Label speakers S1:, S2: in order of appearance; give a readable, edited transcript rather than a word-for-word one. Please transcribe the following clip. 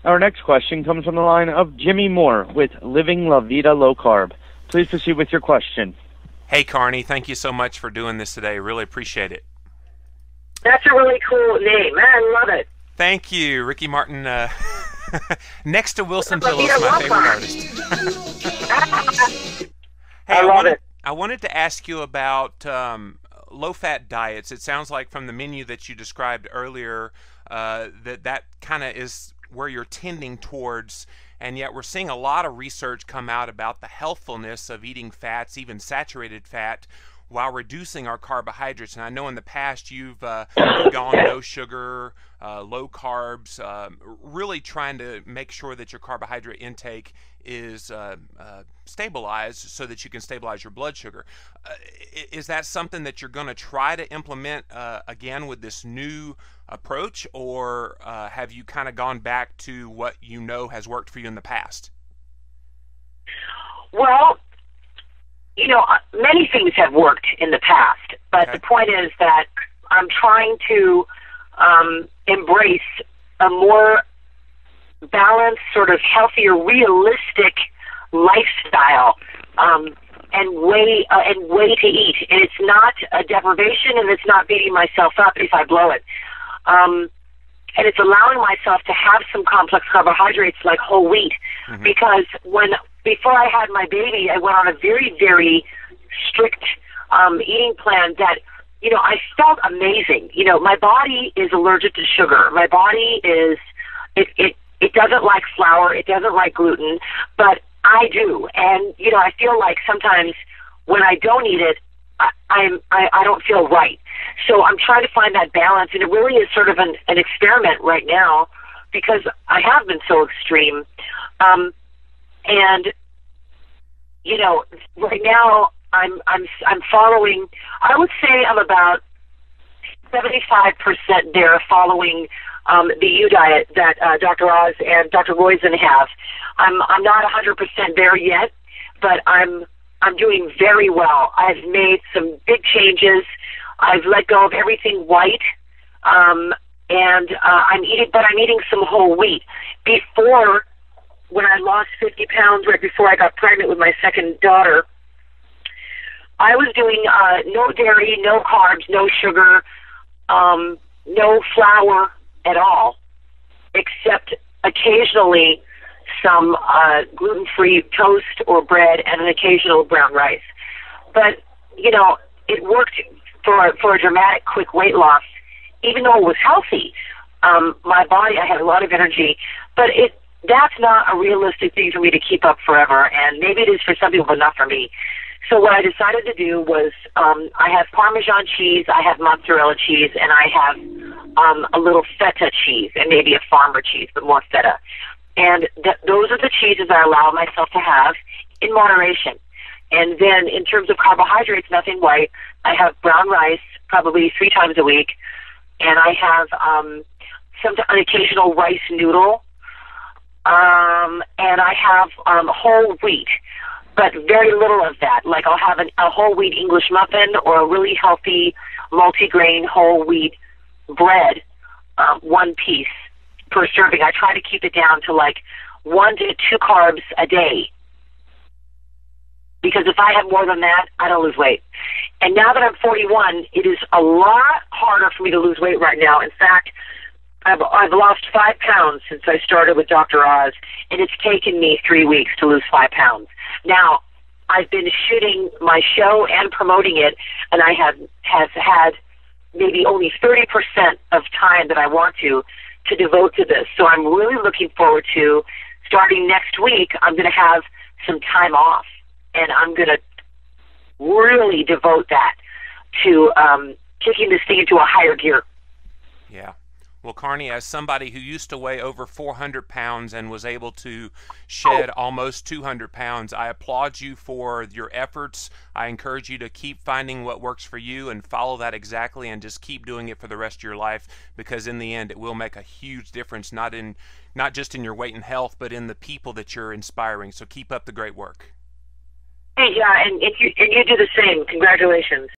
S1: Our next question comes from the line of Jimmy Moore with Livin, Vida, Low-Carb. Please proceed with your question.
S2: Hey, Carnie, thank you so much for doing this today. Really appreciate it.
S3: That's a really cool name. I love it.
S2: Thank you. Ricky Martin, next to Wilson Pill is my favorite artist. Hey, I wanted to ask you about low-fat diets. It sounds like from the menu that you described earlier that kind of is where you're tending towards, and yet we're seeing a lot of research come out about the healthfulness of eating fats, even saturated fat, while reducing our carbohydrates. And I know in the past you've gone no sugar, low carbs, really trying to make sure that your carbohydrate intake is stabilized so that you can stabilize your blood sugar. Is that something that you're going to try to implement again with this new approach, or have you kind of gone back to what you know has worked for you in the past?
S3: Well, you know, many things have worked in the past, but the point is that I'm trying to embrace a more balanced, sort of healthier, realistic lifestyle and way to eat. And it's not a deprivation, and it's not beating myself up if I blow it. And it's allowing myself to have some complex carbohydrates like whole wheat, because before I had my baby, I went on a very, very strict eating plan that, you know, I felt amazing. You know, my body is allergic to sugar. My body is, it doesn't like flour. It doesn't like gluten, but I do. And, you know, I feel like sometimes when I don't eat it, I don't feel right. So I'm trying to find that balance, and it really is sort of an experiment right now because I have been so extreme. And, you know, right now I'm following, I would say I'm about 75% there following the U diet that Dr. Oz and Dr. Roizen have. I'm not 100% there yet, but I'm doing very well. I've made some big changes. I've let go of everything white, and I'm eating some whole wheat. Before, when I lost 50 pounds right before I got pregnant with my second daughter, I was doing no dairy, no carbs, no sugar, no flour at all, except occasionally some gluten-free toast or bread and an occasional brown rice. But, you know, it worked for a dramatic, quick weight loss, even though it was healthy. My body, I had a lot of energy, but that's not a realistic thing for me to keep up forever, and maybe it is for some people, but not for me. So what I decided to do was I have Parmesan cheese, I have mozzarella cheese, and I have a little feta cheese, and maybe a farmer cheese, but more feta. And those are the cheeses I allow myself to have in moderation. And then in terms of carbohydrates, nothing white. I have brown rice probably 3 times a week, and I have an occasional rice noodle, and I have whole wheat, but very little of that. Like I'll have a whole wheat English muffin or a really healthy multigrain whole wheat bread, 1 piece per serving. I try to keep it down to like 1 to 2 carbs a day, because if I have more than that, I don't lose weight. And now that I'm 41, it is a lot harder for me to lose weight right now. In fact, I've lost 5 pounds since I started with Dr. Oz, and it's taken me 3 weeks to lose 5 pounds. Now, I've been shooting my show and promoting it, and I have had maybe only 30% of time that I want to devote to this. So I'm really looking forward to, starting next week, I'm going to have some time off, and I'm going to really devote that to kicking this thing into a higher gear.
S2: Yeah. Well, Carnie, as somebody who used to weigh over 400 pounds and was able to shed almost 200 pounds, I applaud you for your efforts. I encourage you to keep finding what works for you and follow that exactly, and just keep doing it for the rest of your life, because in the end it will make a huge difference, not just in your weight and health, but in the people that you're inspiring. So keep up the great work.
S3: Hey, yeah, and you do the same. Congratulations.